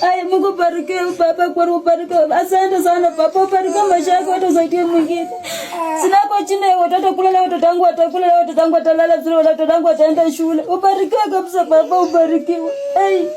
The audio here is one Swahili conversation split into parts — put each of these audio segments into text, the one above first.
Ai, Mungu bariki baba, kwa bariki. Asante sana baba, bariki maisha yako, utasaidie mwingine. Sina kwa chini ya watoto kula leo, watoto wangu watakula leo, watoto wangu watalala vizuri, watoto wangu wataenda shule. Ubarikiwe kabisa baba, ubarikiwe. Ai.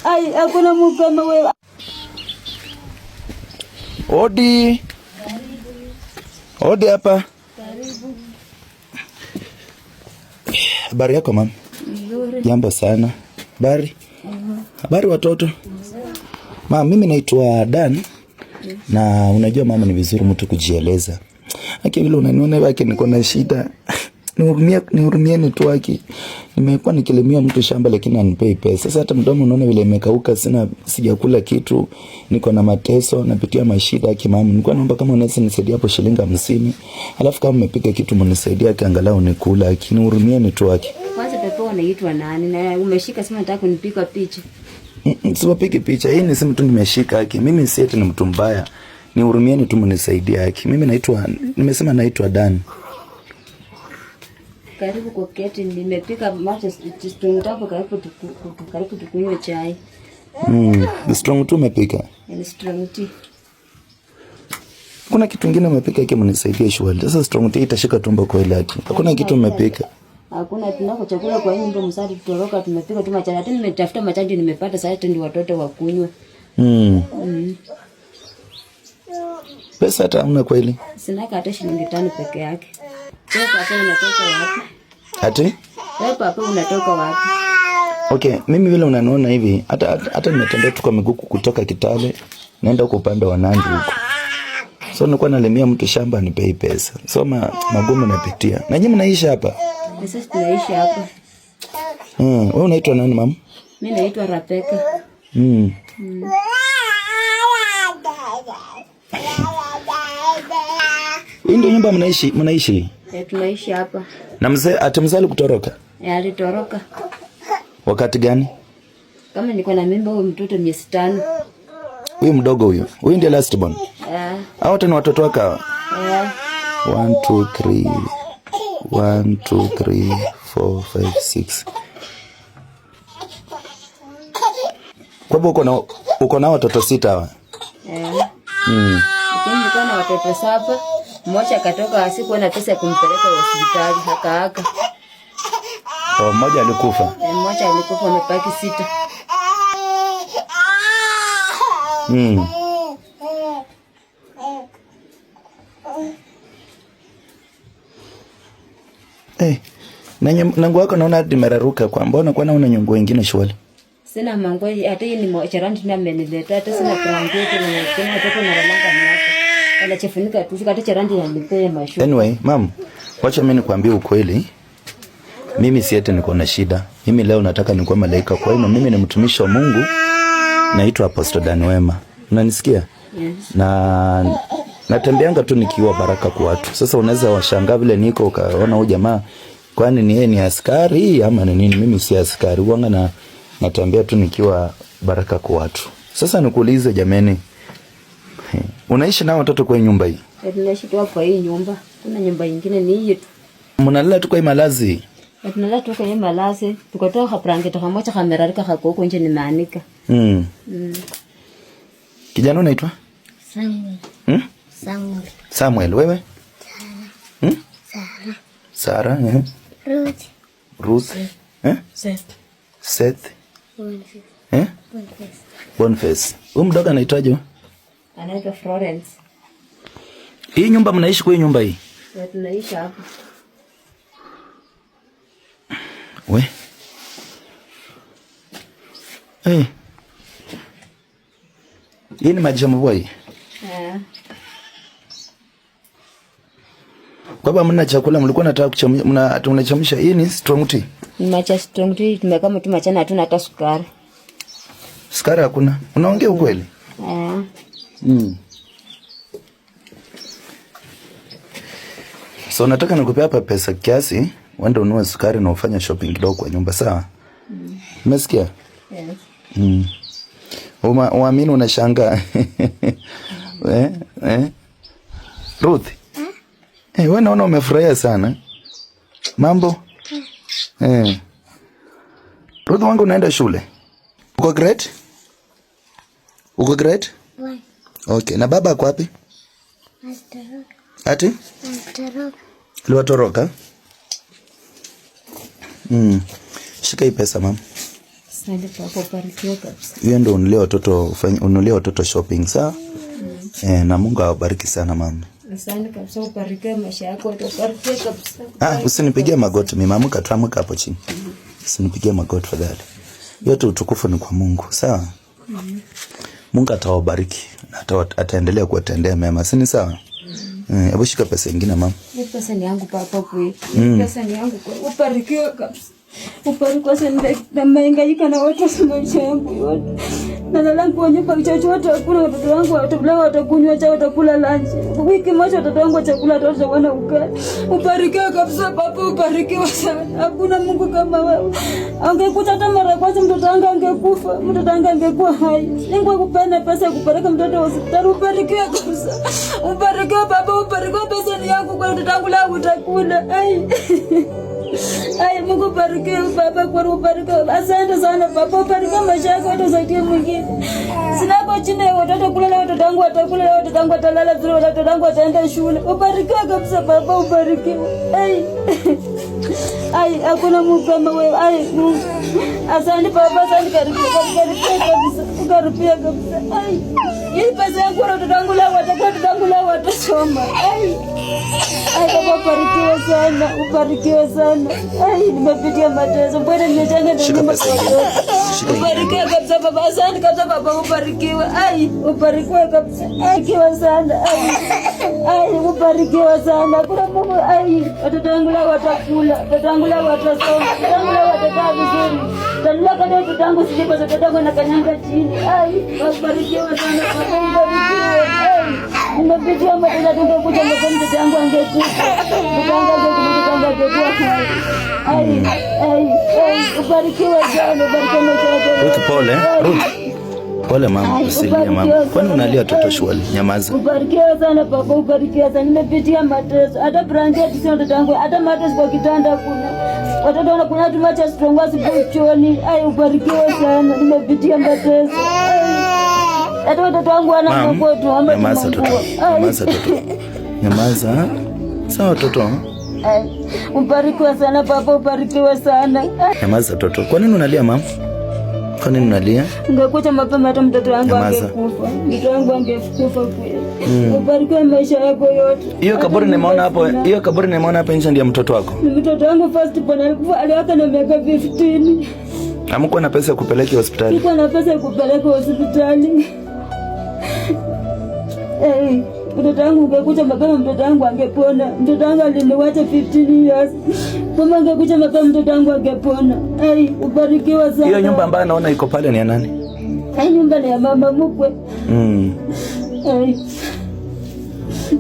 Ai, hakuna Mungu kama wewe. Odi. Odi hapa. Karibu. Habari yako mama? Nzuri. Jambo sana. Habari? Habari watoto? Mama, mimi naitwa Dan. Na unajua mama, ni vizuri mtu kujieleza. Haki vile unaniona wake niko na shida. Nihurumie tu wake. Nimekuwa nikilimia mtu shamba lakini anipei pesa. Sasa hata mdomo unaona vile imekauka, sijakula kitu. Niko na mateso, napitia mashida yake mama. Nilikuwa naomba kama unaweza nisaidia hapo shilingi 50. Alafu kama umepika kitu mnisaidia angalau nikula, lakini nihurumie tu wake. Kwanza pepo unaitwa nani? Na umeshika simu nataka kunipika picha. Sipige picha. Hii ni simu tu nimeshika yake. Mimi si eti ni mtu mbaya. Nihurumieni tu mnisaidia yake. Mimi nimesema naitwa Dan. Karibu kwa keti, nimepika macho strong tapo, karibu tukunywe chai. Strong tu umepika? Ni strong tea. Kuna kitu kingine umepika yake mnisaidie shwali. Sasa strong tea itashika tumbo kwa ile yake. Hakuna kitu umepika. Hakuna, tunako chakula kwa hiyo ndio msadi tutoroka, tumepika tu machana. Hata nimetafuta machanja nimepata, sasa ndio watoto wakunywe. Pesa hata hamna kweli? Sina hata shilingi 5 peke yake. Wewe papa unatoka wapi? Ati? Wewe papa unatoka wapi? Okay, mimi vile unaniona hivi, hata nimetembea tu kwa miguu kutoka Kitale, naenda huko upande wa Nandi huko. So nilikuwa nalimia mtu shamba nipei pesa. So magumu napitia. Na nyinyi mnaishi hapa? Sasa tunaishi hapa. Wewe unaitwa nani mama? Mimi naitwa Rebecca. Hii ndio nyumba mnaishi? Tunaishi hapa. Na mzee alitoroka? Alitoroka. Wakati gani? Kama niko na mimba huyo mtoto miezi 5. Huyu mdogo huyo. Huyu ndiye last born. Hao tena watoto wako? 1 2 3 1 2 3 4 5 6. Kwa hivyo uko na watoto 6 hawa? Nilikuwa na watoto 7. Mmoja akatoka, asikuwa na pesa ya kumpeleka hospitali, haka. Mmoja alikufa? Mmoja alikufa, amebaki 6. Na nguo yako naona hadi meraruka, kwa mbona kwa una nyungu wengine shwali? Sina mango, hata hii ni charandi na amenileta, hata sina blanketi na tena watoto na ralanga niapo. Anachefunika tu, hata charandi nilipea mashuka. Anyway, mam, wacha mimi nikwambie ukweli. Mimi si eti niko na shida. Mimi leo nataka nikuwa malaika kwa hiyo mimi ni mtumishi wa Mungu. Naitwa Apostle Dan Wema. Unanisikia? Yes. Na natembeanga tu nikiwa baraka kwa watu. Sasa unaweza washangaa vile niko ukaona huyu jamaa kwani ni yeye ni askari ama ni nini? Mimi si askari. Huanga natembea tu nikiwa baraka kwa watu. Sasa nikuulize jameni. Unaishi na watoto kwa nyumba hii? Tunaishi tu kwa hii nyumba. Kuna nyumba nyingine ni hii tu. Mnalala tu kwa hii malazi? Tunalala tu kwa hii malazi. Tukatoka blanketi kama kamera rika huko nje nimeanika. Kijana unaitwa? Samuel. Samuel, wewe? Sara. Ruth. Seth. Boniface. Mdogo anaitwaje? Anaitwa Florence. Hii nyumba mnaishi kwa hii nyumba hii? Tunaishi hapa. We. Hii ni maji ya mvua hii? Kwa sababu mna chakula mlikuwa nataka kuchemsha, tunachemsha. Hii ni strong tea. Ni maji strong tea, tumekama tu machana, hatuna hata sukari. Sukari hakuna. Unaongea ukweli? So nataka nikupe hapa pesa kiasi, uende ununue sukari na ufanye shopping kidogo kwa nyumba, sawa? Umesikia? Yes. Uamini unashangaa. Ruth. Wewe naona umefurahia sana. Mambo? Ruth wangu unaenda shule? Uko grade? Uko grade? 1. Okay, na baba ako wapi? Astoroka. Ati? Astoroka. Liwatoroka? Shika hii pesa mama. Asante papa, barikiwa kabisa. Hiyo ndio ununulie watoto shopping, sawa? Na Mungu awabariki sana mama. Asante kabisa, ubarikiwe maisha yako, ubarikiwe kabisa. Usinipigie magoti mimi, amka tuamka hapo chini. Usinipigie magoti fadhali. Yote utukufu ni kwa Mungu, sawa? Mungu atawabariki, ataendelea kuwatendea mema, si ni sawa? Hebu shika pesa nyingine mama. Hii pesa ni yangu papa kweli. Pesa ni yangu kweli. Ubarikiwe kabisa. Ubarikiwe sana na mahangaiko na watu maisha yangu yote. Na nalangu wanyupa chochote hakuna, watoto wangu watakunywa chai, watakula lunch. Wiki moja watoto wangu chakula tosha wana ugali. Ubarikiwe kabisa papa, ubarikiwe sana. Hakuna Mungu kama wewe. Angekuta hata mara kwanza mtoto wangu angekufa, mtoto wangu angekuwa hai. Mungu akupenda pesa ya kupeleka mtoto hospitali. Ubarikiwe kabisa. Ubarikiwe baba, ubarikiwe, pesa ni yangu kwa mtoto wangu leo utakula. Ai Mungu barikiwe baba, kwa ubarikiwe. Asante sana baba, ubarikiwe maisha yako, utasaidie mwingine. Sinako chini ya watoto kulala, watoto wangu watakula, watoto wangu watalala vizuri, watoto wangu wataenda shule. Ubarikiwe kabisa baba, ubarikiwe. Hakuna Mungu kama wewe. Asante baba, asante karibia kabisa. Karibia kabisa. Hii pesa yangu watoto wangu leo watakula, watoto wangu leo watasoma. Baba ubarikiwe sana, ubarikiwe sana. Nimepitia mateso, mbona nimechanga ndio nyumba kwa watoto. Ubarikiwe kabisa baba, asante kabisa baba, ubarikiwe. Ubarikiwe kabisa. Ubarikiwe sana. Ubarikiwe sana. Kuna Mungu. Watoto wangu leo watakula, watoto wangu leo watasoma, watoto wangu leo watakaa vizuri. Tanua kada watoto wangu sije watoto wangu na kanyanga chini. Ubarikiwe sana baba, ubarikiwe. Nimepitia mateso, tungekuja mtoto wangu angekufa. Mtoto wangu angekufa. Ubarikiwe sana, ubarikiwe sana. Ruth, pole. Ruth. Pole mama, usilie mama. Kwani unalia watoto shule? Nyamaza. Ubarikiwe sana baba, ubarikiwe sana. Nimepitia mateso. Hata blanketi sio mtoto wangu, hata mateso kwa kitanda kuna. Watoto wanakunywa tu maji strong wasipochoni. Ubarikiwe sana. Nimepitia mateso. Hata watoto wangu wana mkoto, nyamaza watoto. Nyamaza watoto. Nyamaza. Sawa watoto. Ubarikiwe sana baba, ubarikiwe sana. Nyamaza watoto. Kwa nini unalia mama? Kwa nini unalia? Ungekuja mapema hata mtoto wangu angekufa. Mtoto wangu angekufa kweli. Ubarikiwe maisha yako yote. Hiyo kaburi nimeona hapo nje ndio mtoto wako? Ni mtoto wangu first born, alikufa aliwaka na miaka 15. Hamkuwa na pesa ya kupeleka hospitali? Nilikuwa na pesa ya kupeleka hospitali. Mtoto wangu ungekuja mapema, mtoto wangu angepona. Mtoto wangu aliniwacha 15 years. Kama ungekuja mapema, mtoto wangu angepona. Ubarikiwe sana. Hiyo nyumba ambayo naona iko pale ni ya nani? Nyumba ni ya mama mkwe.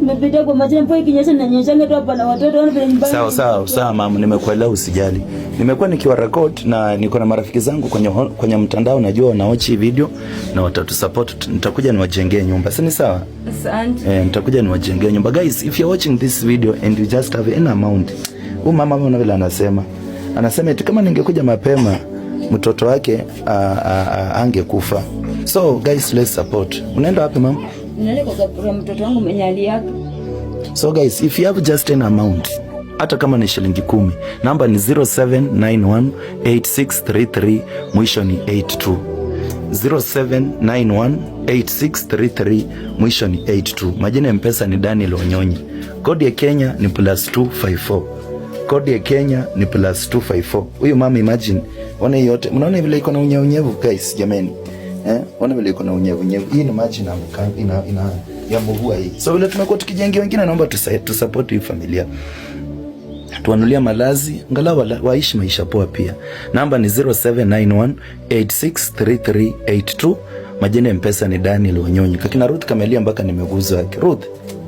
Nimepita kwa majina mpo ikinyesha na nyeshanga tu hapa na watoto wana vile nyumbani. Sawa mama, nimekuelewa, usijali. Nimekuwa nikiwa record na niko na marafiki zangu kwenye mtandao, najua wanaochi video na watatu support. Nitakuja niwajengee nyumba. Si ni sawa? Asante. Nitakuja niwajengee nyumba. Guys, if you're watching this video and you just have an amount. Huyu mama mwana vile anasema eti kama ningekuja mapema mtoto wake angekufa. So guys, let's support. Unaenda wapi mama? Ninaenda kwa mtoto wangu mwenye aliaka. So guys, if you have just an amount, hata kama ni shilingi 10, namba ni 07918633 mwisho ni 82. 07918633 mwisho ni 82. Majina ya M-Pesa ni Daniel Onyonyi. Kodi ya Kenya ni +254. Kodi ya Kenya ni +254. Huyu mama, imagine, ona yote. Mnaona vile iko na unyevu guys, jameni. Ona vile iko na unyevu. Hii ni maji na ya mvua hii. So vile tumekuwa tukijengea wengine, naomba tusupport hii familia. Tuanulia malazi, angalau waishi maisha poa pia. Namba ni 0791863382. Majina ya M-Pesa ni Daniel Onyonyi. Kakina Ruth kamelia mpaka nimeguza wake. Ruth,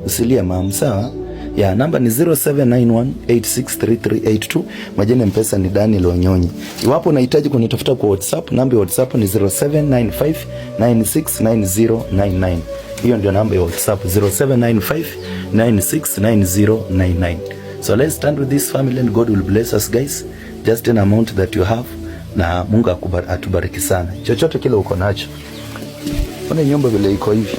usilia mama, sawa? Ya namba ni 0791863382. Majina ya M-Pesa ni Daniel Onyonyi. Iwapo unahitaji kunitafuta kwa WhatsApp, namba ya WhatsApp ni 0795969099. Hiyo ndio namba ya WhatsApp, 0795969099. So let's stand with this family and God will bless us guys. Just an amount that you have, na Mungu atubariki sana. Chochote kile uko nacho. Ona nyumba vile iko hivi.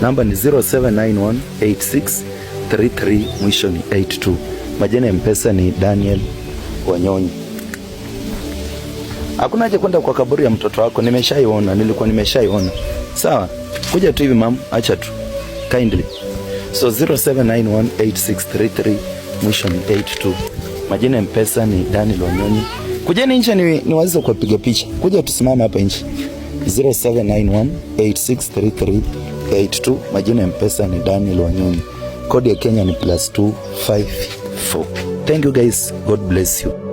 Namba ni 07918633 mwisho ni 82. Majina ya mpesa ni Daniel Wanyonyi. Hakuna haja kwenda kwa kaburi ya mtoto wako, nilikuwa nimeshaiona. Sawa? Kuja tu hivi mama, acha tu. Kindly. So 07918633 mwisho ni 82. Majina ya mpesa ni Daniel Wanyonyi. Kujeni nje ni wazizo kwa piga picha. Kuja tusimame hapa nje. 0791863382. Majina ya mpesa ni Daniel Wanyonyi. Kodi ya Kenya ni +254. Thank you guys. God bless you.